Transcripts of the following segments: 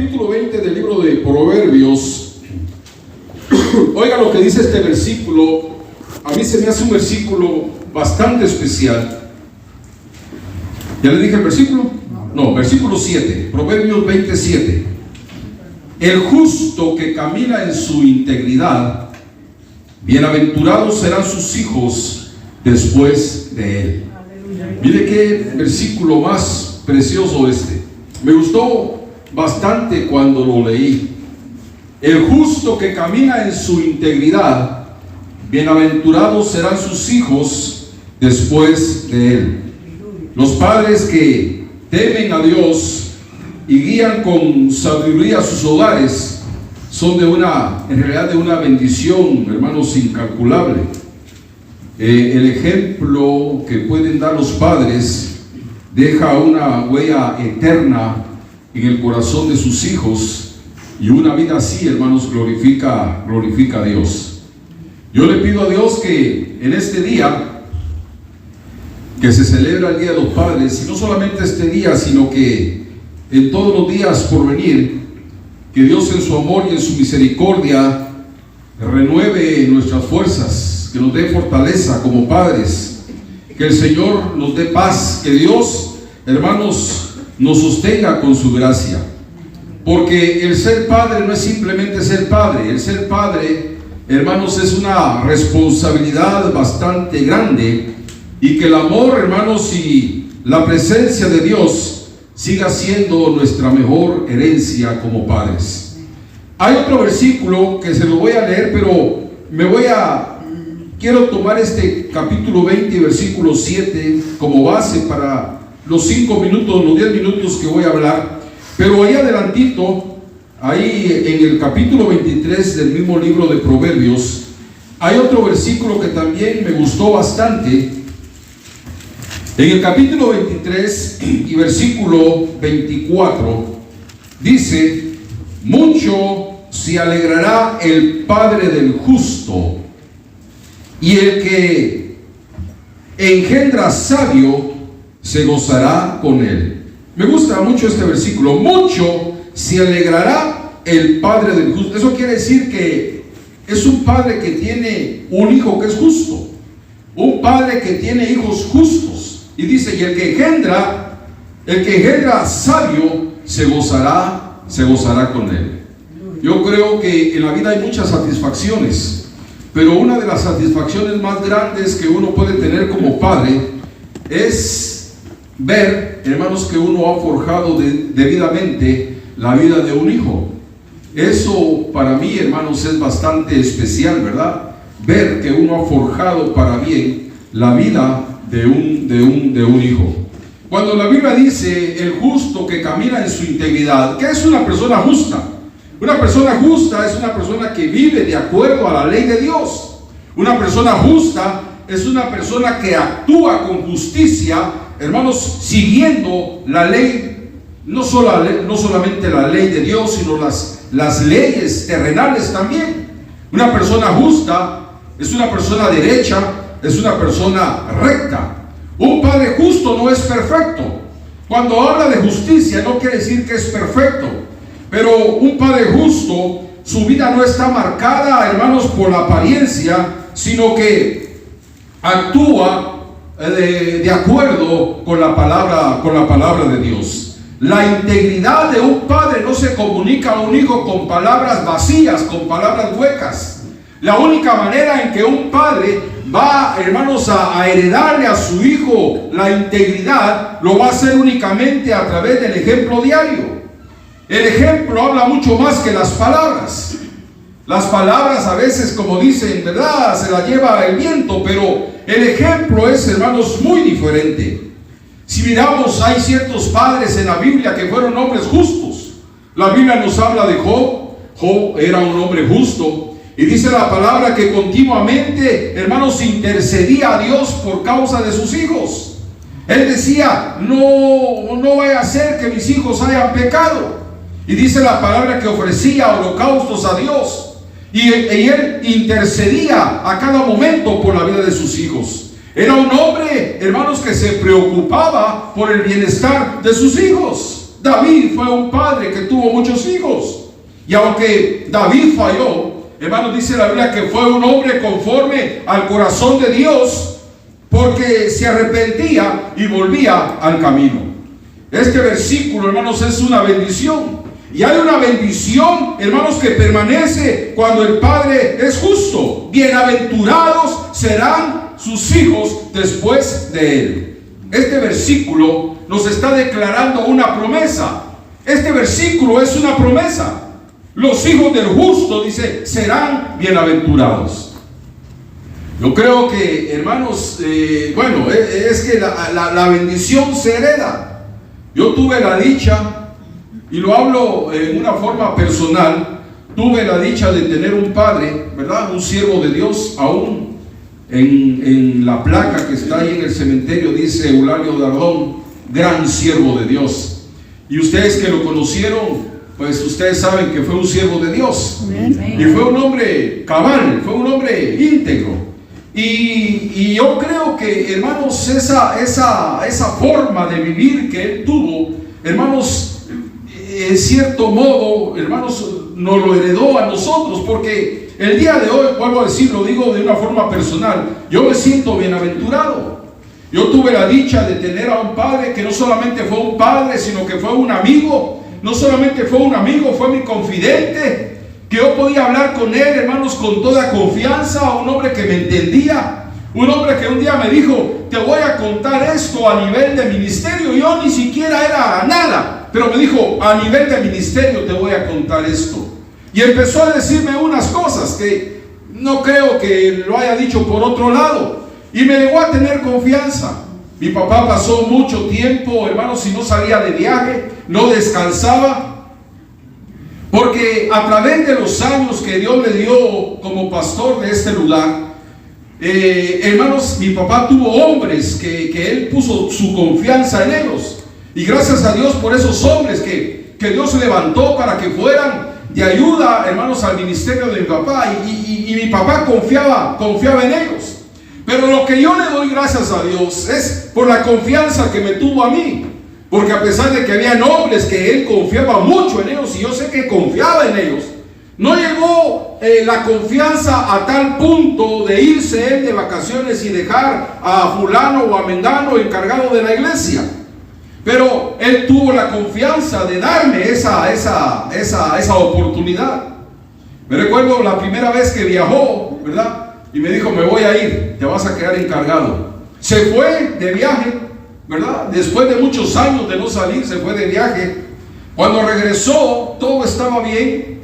capítulo 20 del libro de Proverbios. Oiga lo que dice este versículo. A mí se me hace un versículo bastante especial. ¿Ya le dije el versículo? No, versículo 7, Proverbios 27. El justo que camina en su integridad, bienaventurados serán sus hijos después de él. Mire qué versículo más precioso este. Me gustó bastante cuando lo leí. El justo que camina en su integridad, bienaventurados serán sus hijos después de él. Los padres que temen a Dios y guían con sabiduría sus hogares son en realidad de una bendición, hermanos, incalculable. El ejemplo que pueden dar los padres deja una huella eterna en el corazón de sus hijos, y una vida así, hermanos, glorifica a Dios. Yo le pido a Dios que en este día que se celebra el Día de los Padres, y no solamente este día, sino que en todos los días por venir, que Dios en su amor y en su misericordia renueve nuestras fuerzas, que nos dé fortaleza como padres, que el Señor nos dé paz, que Dios, hermanos, nos sostenga con su gracia. Porque el ser padre no es simplemente ser padre. El ser padre, hermanos, es una responsabilidad bastante grande, y que el amor, hermanos, y la presencia de Dios siga siendo nuestra mejor herencia como padres. Hay otro versículo que se lo voy a leer, pero quiero tomar este capítulo 20, versículo 7 como base para los 5 minutos, los 10 minutos que voy a hablar. Pero ahí adelantito, ahí en el capítulo 23 del mismo libro de Proverbios, hay otro versículo que también me gustó bastante. En el capítulo 23 y versículo 24 dice: mucho se alegrará el padre del justo, y el que engendra sabio se gozará con él. Me gusta mucho este versículo. Mucho se alegrará el padre del justo. Eso quiere decir que es un padre que tiene un hijo que es justo, un padre que tiene hijos justos. Y dice: y el que engendra sabio se gozará con él. Yo creo que en la vida hay muchas satisfacciones, pero una de las satisfacciones más grandes que uno puede tener como padre es ver, hermanos, que uno ha forjado debidamente la vida de un hijo. Eso para mí, hermanos, es bastante especial, ¿verdad? Ver que uno ha forjado para bien la vida de un hijo. Cuando la Biblia dice el justo que camina en su integridad, ¿qué es una persona justa? Una persona justa es una persona que vive de acuerdo a la ley de Dios. Una persona justa es una persona que actúa con justicia, hermanos, siguiendo la ley, no solamente la ley de Dios, sino las leyes terrenales también. Una persona justa es una persona derecha, es una persona recta. Un padre justo no es perfecto. Cuando habla de justicia no quiere decir que es perfecto, pero un padre justo, su vida no está marcada, hermanos, por la apariencia, sino que actúa de acuerdo con la palabra de Dios. La integridad de un padre no se comunica a un hijo con palabras vacías, con palabras huecas. La única manera en que un padre va, hermanos, a heredarle a su hijo la integridad, lo va a hacer únicamente a través del ejemplo diario. El ejemplo habla mucho más que las palabras. Las palabras a veces, como dicen, ¿verdad?, se la lleva el viento, pero el ejemplo es, hermanos, muy diferente. Si miramos, hay ciertos padres en la Biblia que fueron hombres justos. La Biblia nos habla de Job. Job era un hombre justo. Y dice la palabra que continuamente, hermanos, intercedía a Dios por causa de sus hijos. Él decía: no vaya a ser que mis hijos hayan pecado. Y dice la palabra que ofrecía holocaustos a Dios. Y él intercedía a cada momento por la vida de sus hijos. Era un hombre, hermanos, que se preocupaba por el bienestar de sus hijos. David fue un padre que tuvo tuvo muchos hijos. Y aunque David falló, hermanos, dice la Biblia que fue un hombre conforme al corazón de Dios, porque se arrepentía y volvía al camino. Este versículo, hermanos, es una bendición. Y hay una bendición, hermanos, que permanece cuando el Padre es justo. Bienaventurados serán sus hijos después de él. Este versículo nos está declarando una promesa. Este versículo es una promesa. Los hijos del justo, dice, serán bienaventurados. Yo creo que, hermanos, es que la bendición se hereda. Yo tuve la dicha, y lo hablo en una forma personal, tuve la dicha de tener un padre, ¿verdad? Un siervo de Dios. Aún en la placa que está ahí en el cementerio dice Eulalio Dardón, gran siervo de Dios. Y ustedes que lo conocieron, pues ustedes saben que fue un siervo de Dios. Amén. Y fue un hombre cabal, fue un hombre íntegro. Y yo creo que, hermanos, esa forma de vivir que él tuvo, hermanos, en cierto modo, hermanos, nos lo heredó a nosotros, porque el día de hoy, vuelvo a decir, lo digo de una forma personal, yo me siento bienaventurado. Yo tuve la dicha de tener a un padre que no solamente fue un padre, sino que fue un amigo. No solamente fue un amigo, fue mi confidente, que yo podía hablar con él, hermanos, con toda confianza. Un hombre que me entendía, un hombre que un día me dijo, te voy a contar esto a nivel de ministerio. Yo ni siquiera era nada, pero me dijo, a nivel de ministerio te voy a contar esto. Y empezó a decirme unas cosas que no creo que lo haya dicho por otro lado, y me llegó a tener confianza. Mi papá pasó mucho tiempo, hermanos, si no salía de viaje, no descansaba, porque a través de los años que Dios le dio como pastor de este lugar, hermanos, mi papá tuvo hombres que él puso su confianza en ellos. Y gracias a Dios por esos hombres que Dios levantó para que fueran de ayuda, hermanos, al ministerio de mi papá. Y mi papá confiaba en ellos. Pero lo que yo le doy gracias a Dios es por la confianza que me tuvo a mí. Porque a pesar de que había hombres que él confiaba mucho en ellos, y yo sé que confiaba en ellos, no llegó la confianza a tal punto de irse él de vacaciones y dejar a fulano o a mengano encargado de la iglesia. Pero él tuvo la confianza de darme esa oportunidad. Me recuerdo la primera vez que viajó, ¿verdad? Y me dijo, me voy a ir, te vas a quedar encargado. Se fue de viaje, ¿verdad? Después de muchos años de no salir, se fue de viaje. Cuando regresó, todo estaba bien.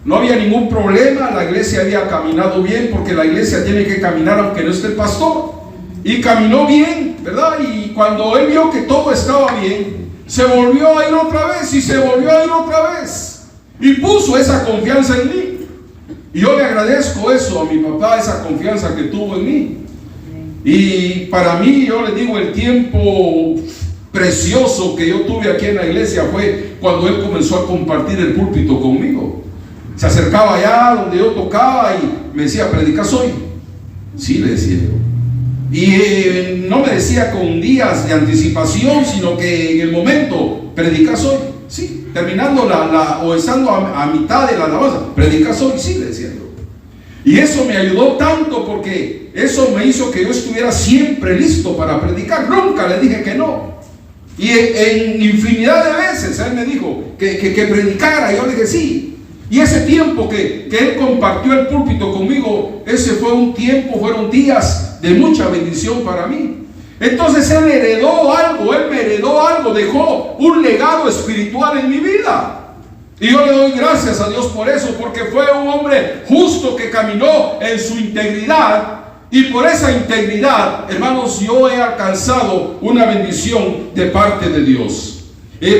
No había ningún problema, la iglesia había caminado bien, porque la iglesia tiene que caminar aunque no esté el pastor. Y caminó bien, ¿verdad? Y cuando él vio que todo estaba bien, se volvió a ir otra vez y se volvió a ir otra vez. Y puso esa confianza en mí. Y yo le agradezco eso a mi papá, esa confianza que tuvo en mí. Y para mí, yo le digo, el tiempo precioso que yo tuve aquí en la iglesia fue cuando él comenzó a compartir el púlpito conmigo. Se acercaba allá donde yo tocaba y me decía, ¿predicas hoy? Sí, le decía yo. Y no me decía con días de anticipación, sino que en el momento, ¿predicas hoy? Sí, terminando o estando a mitad de la alabanza, ¿predicas hoy? Sí, le decía yo. Y eso me ayudó tanto, porque eso me hizo que yo estuviera siempre listo para predicar. Nunca le dije que no. Y en infinidad de veces él me dijo que predicara. Yo le dije sí. Y ese tiempo que él compartió el púlpito conmigo, ese fue un tiempo, fueron días de mucha bendición para mí. Entonces él me heredó algo, dejó un legado espiritual en mi vida. Y yo le doy gracias a Dios por eso, porque fue un hombre justo que caminó en su integridad. Y por esa integridad, hermanos, yo he alcanzado una bendición de parte de Dios.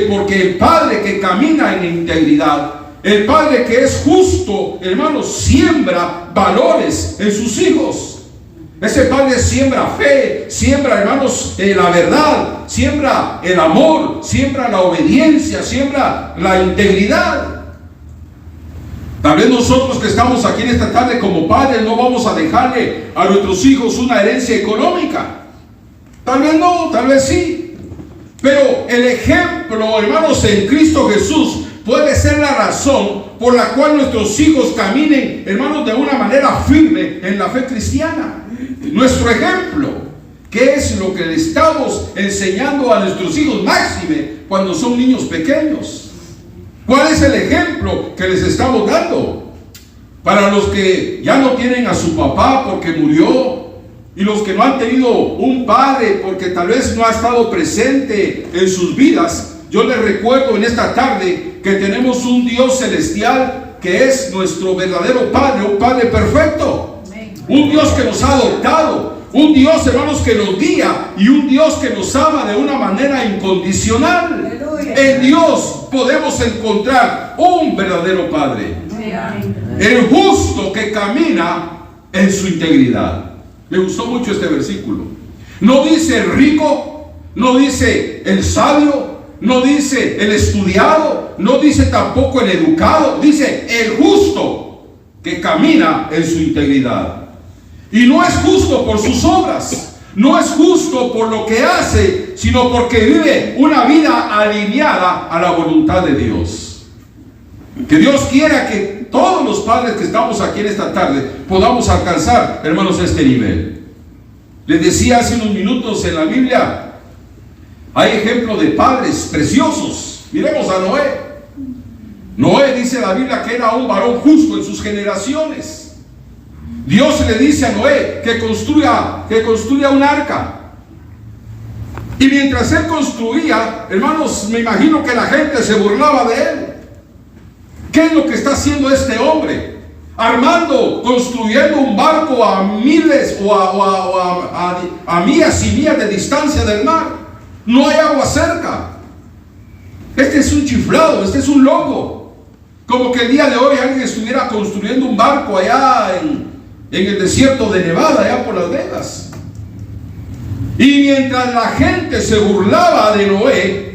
Porque el Padre que camina en integridad, el Padre que es justo, hermanos, siembra valores en sus hijos. Ese Padre siembra fe, siembra, hermanos, la verdad, siembra el amor, siembra la obediencia, siembra la integridad. Tal vez nosotros que estamos aquí en esta tarde como padres no vamos a dejarle a nuestros hijos una herencia económica. Tal vez no, tal vez sí. Pero el ejemplo, hermanos, en Cristo Jesús puede ser la razón por la cual nuestros hijos caminen, hermanos, de una manera firme en la fe cristiana. Nuestro ejemplo, ¿qué es lo que le estamos enseñando a nuestros hijos, máxime cuando son niños pequeños? ¿Cuál es el ejemplo que les estamos dando? Para los que ya no tienen a su papá porque murió, y los que no han tenido un padre porque tal vez no ha estado presente en sus vidas, yo les recuerdo en esta tarde que tenemos un Dios celestial que es nuestro verdadero Padre, un Padre perfecto, un Dios que nos ha adoptado, un Dios, hermanos, que nos guía y un Dios que nos ama de una manera incondicional. En Dios podemos encontrar un verdadero Padre, el justo que camina en su integridad. Me gustó mucho este versículo. No dice el rico, no dice el sabio, no dice el estudiado, no dice tampoco el educado, dice el justo que camina en su integridad. Y no es justo por sus obras, no es justo por lo que hace, sino porque vive una vida alineada a la voluntad de Dios. Que Dios quiera que todos los padres que estamos aquí en esta tarde podamos alcanzar, hermanos, este nivel. Les decía hace unos minutos, en la Biblia hay ejemplos de padres preciosos. Miremos a Noé. Noé, dice la Biblia, que era un varón justo en sus generaciones. Dios le dice a Noé que construya un arca. Y mientras él construía, hermanos, me imagino que la gente se burlaba de él. ¿Qué es lo que está haciendo este hombre? Construyendo un barco a miles o a millas y millas de distancia del mar. No hay agua cerca. Este es un chiflado, este es un loco. Como que el día de hoy alguien estuviera construyendo un barco allá en el desierto de Nevada, allá por Las Vegas. Y mientras la gente se burlaba de Noé,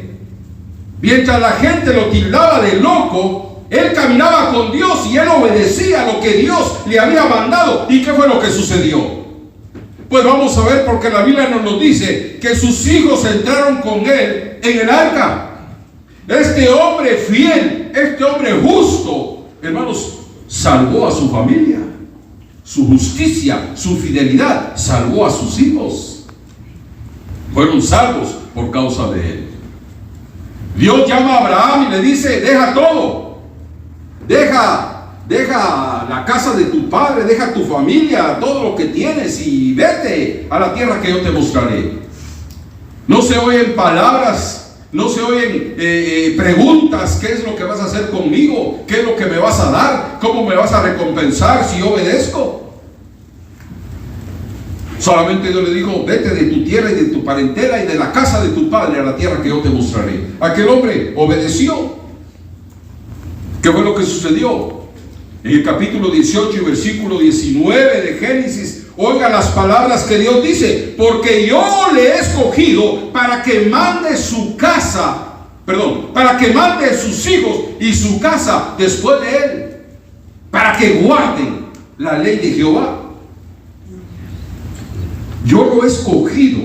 mientras la gente lo tildaba de loco, él caminaba con Dios y él obedecía lo que Dios le había mandado. ¿Y qué fue lo que sucedió? Pues vamos a ver, porque la Biblia nos dice que sus hijos entraron con él en el arca. Este hombre fiel, este hombre justo, hermanos, salvó a su familia. Su justicia, su fidelidad, salvó a sus hijos. Fueron salvos por causa de él. Dios llama a Abraham y le dice: deja todo. Deja la casa de tu padre, deja tu familia, todo lo que tienes y vete a la tierra que yo te mostraré. No se oyen palabras, no se oyen preguntas: ¿qué es lo que vas a hacer conmigo? ¿Qué es lo que me vas a dar? ¿Cómo me vas a recompensar si yo obedezco? Solamente Dios le dijo: vete de tu tierra y de tu parentela y de la casa de tu padre a la tierra que yo te mostraré. Aquel hombre obedeció. ¿Qué fue lo que sucedió? En el capítulo 18 y versículo 19 de Génesis, oiga las palabras que Dios dice: porque yo le he escogido para que mande su casa, para que mande sus hijos y su casa después de él, para que guarden la ley de Jehová. Yo lo he escogido,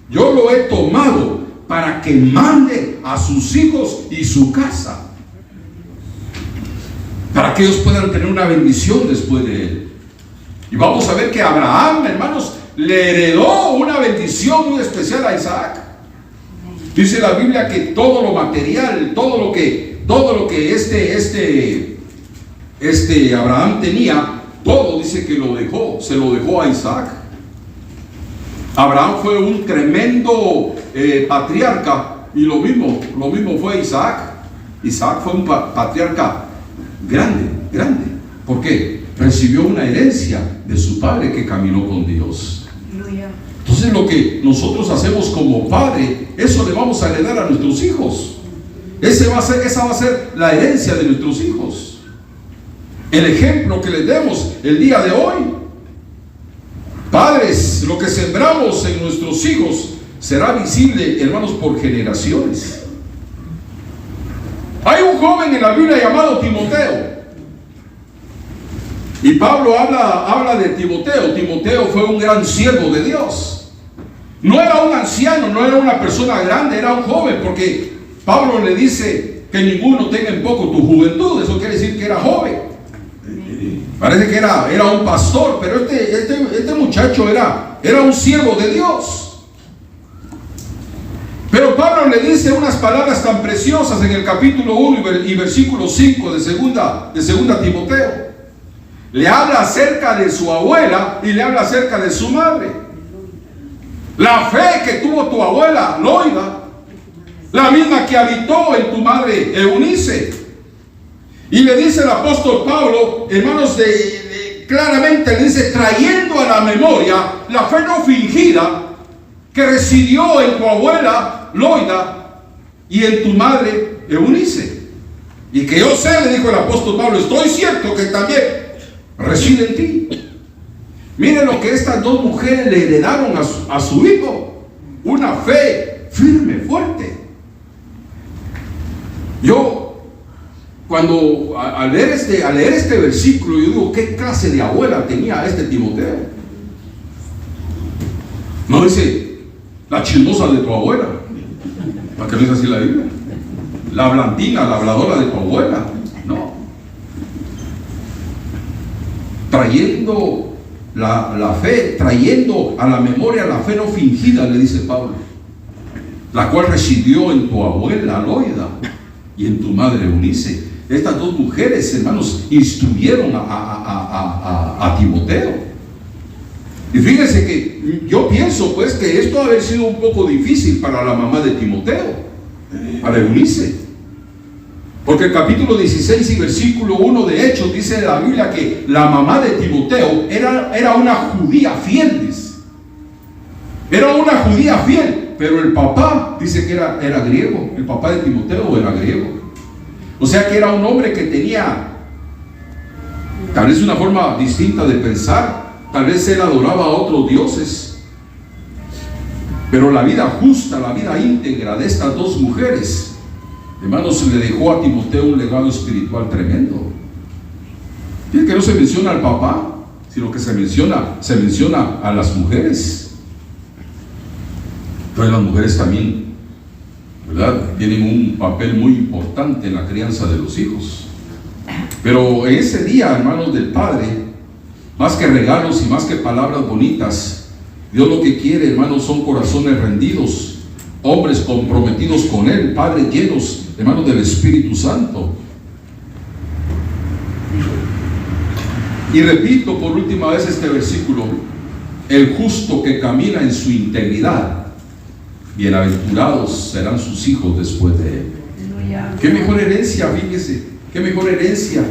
yo lo he tomado para que mande a sus hijos y su casa, para que ellos puedan tener una bendición después de él. Y vamos a ver que Abraham, hermanos, le heredó una bendición muy especial a Isaac. Dice la Biblia que todo lo material, todo lo que Abraham tenía, todo dice que se lo dejó a Isaac. Abraham fue un tremendo patriarca, y lo mismo fue Isaac. Isaac fue un patriarca grande. ¿Por qué? Recibió una herencia de su padre que caminó con Dios. Entonces lo que nosotros hacemos como padre, eso le vamos a heredar a nuestros hijos. Esa va a ser la herencia de nuestros hijos. El ejemplo que les demos el día de hoy. Padres, lo que sembramos en nuestros hijos será visible, hermanos, por generaciones. Hay un joven en la Biblia llamado Timoteo. Y Pablo habla de Timoteo. Timoteo fue un gran siervo de Dios. No era un anciano, no era una persona grande, era un joven, porque Pablo le dice que ninguno tenga en poco tu juventud. Eso quiere decir que era joven. Parece que era un pastor, pero este muchacho era un siervo de Dios. Pero Pablo le dice unas palabras tan preciosas en el capítulo 1 y versículo 5 de segunda Timoteo. Le habla acerca de su abuela y le habla acerca de su madre. La fe que tuvo tu abuela Loida, la misma que habitó en tu madre Eunice. Y le dice el apóstol Pablo, hermanos, claramente le dice, trayendo a la memoria la fe no fingida que residió en tu abuela Loida y en tu madre Eunice. Y que yo sé, le dijo el apóstol Pablo, estoy cierto que también reside en ti. Miren lo que estas dos mujeres le heredaron a su hijo: una fe firme, fuerte. Yo, cuando al leer este versículo, yo digo, ¿qué clase de abuela tenía este Timoteo? No dice la chismosa de tu abuela, ¿para qué no dice así la Biblia? La blandina, la habladora de tu abuela. No. Trayendo la fe, trayendo a la memoria la fe no fingida, le dice Pablo, la cual residió en tu abuela Loida y en tu madre Eunice. Estas dos mujeres, hermanos, instruyeron a Timoteo. Y fíjense que yo pienso pues que esto ha haber sido un poco difícil para la mamá de Timoteo, para Eunice. Porque el capítulo 16 y versículo 1 de Hechos dice la Biblia que la mamá de Timoteo era una judía fiel, dice. Era una judía fiel, pero el papá dice que era griego. El papá de Timoteo era griego. O sea que era un hombre que tenía tal vez una forma distinta de pensar. Tal vez él adoraba a otros dioses. Pero la vida justa, la vida íntegra de estas dos mujeres, hermanos, le dejó a Timoteo un legado espiritual tremendo. Fíjense que no se menciona al papá, sino que se menciona a las mujeres. Entonces las mujeres también, ¿verdad?, tienen un papel muy importante en la crianza de los hijos. Pero en ese día, hermanos, del Padre, más que regalos y más que palabras bonitas, Dios lo que quiere, hermanos, son corazones rendidos, hombres comprometidos con Él, padres llenos, hermanos, del Espíritu Santo. Y repito por última vez este versículo: el justo que camina en su integridad, bienaventurados serán sus hijos después de él. Qué mejor herencia, fíjese, qué mejor herencia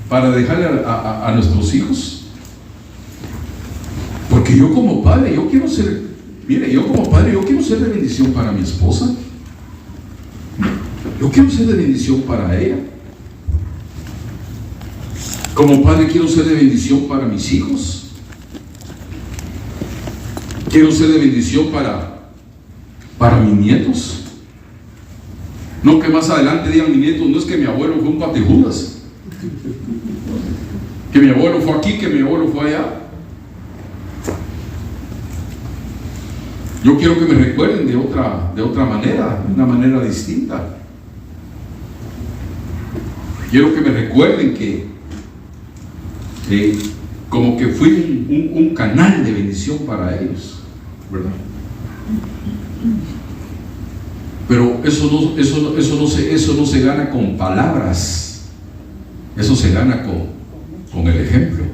para dejarle a nuestros hijos. Porque yo como padre, yo quiero ser de bendición para mi esposa. Yo quiero ser de bendición para ella. Como padre quiero ser de bendición para mis hijos. Quiero ser de bendición para mis nietos. No que más adelante digan mis nietos, no es que mi abuelo fue un patejudas, que mi abuelo fue aquí, que mi abuelo fue allá. Yo quiero que me recuerden de otra manera, de una manera distinta. Quiero que me recuerden que como que fui un canal de bendición para ellos, ¿verdad? Pero eso no se gana con palabras, eso se gana con el ejemplo,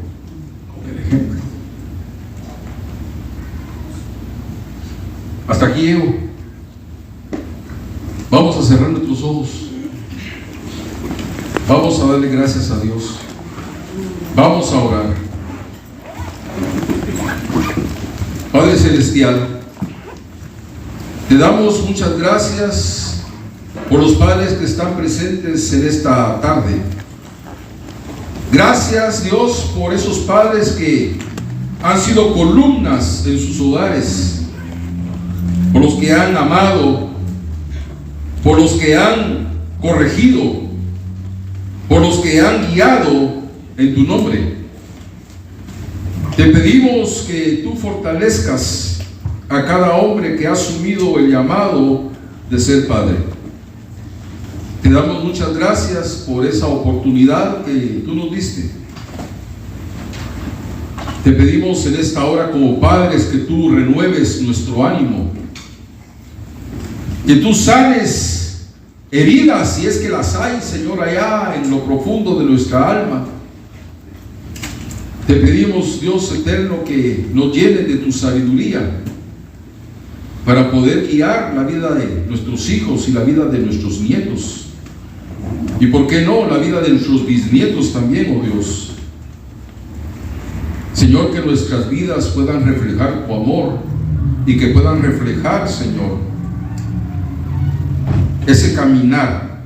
Hasta aquí llego. Vamos a cerrar nuestros ojos. Vamos a darle gracias a Dios. Vamos a orar. Padre Celestial, te damos muchas gracias por los padres que están presentes en esta tarde. Gracias, Dios, por esos padres que han sido columnas en sus hogares, por los que han amado, por los que han corregido, por los que han guiado en tu nombre. Te pedimos que tú fortalezcas a cada hombre que ha asumido el llamado de ser padre. Te Te damos muchas gracias por esa oportunidad que tú nos diste. Te pedimos en esta hora como padres que tú renueves nuestro ánimo, que tú sanes heridas, si es que las hay, Señor, allá en lo profundo de nuestra alma. Te pedimos, Dios eterno, que nos llenes de tu sabiduría para poder guiar la vida de nuestros hijos y la vida de nuestros nietos. Y por qué no, la vida de nuestros bisnietos también, oh Dios. Señor, que nuestras vidas puedan reflejar tu amor y que puedan reflejar, Señor, ese caminar,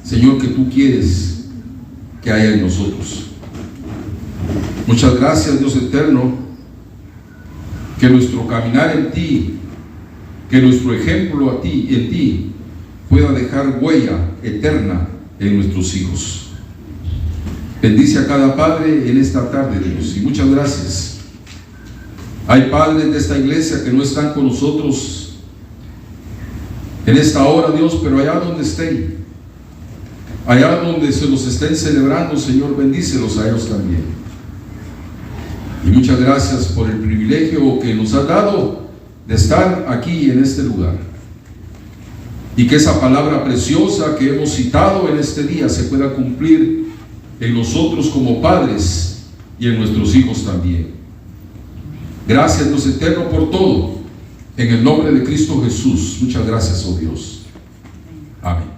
Señor, que tú quieres que haya en nosotros. Muchas gracias, Dios eterno, que nuestro caminar en ti, que nuestro ejemplo en ti, pueda dejar huella eterna en nuestros hijos. Bendice a cada padre en esta tarde, Dios, y muchas gracias. Hay padres de esta iglesia que no están con nosotros en esta hora, Dios, pero allá donde estén, allá donde se los estén celebrando, Señor, bendícelos a ellos también. Y muchas gracias por el privilegio que nos has dado de estar aquí en este lugar. Y que esa palabra preciosa que hemos citado en este día se pueda cumplir en nosotros como padres y en nuestros hijos también. Gracias, Dios eterno, por todo. En el nombre de Cristo Jesús. Muchas gracias, oh Dios. Amén.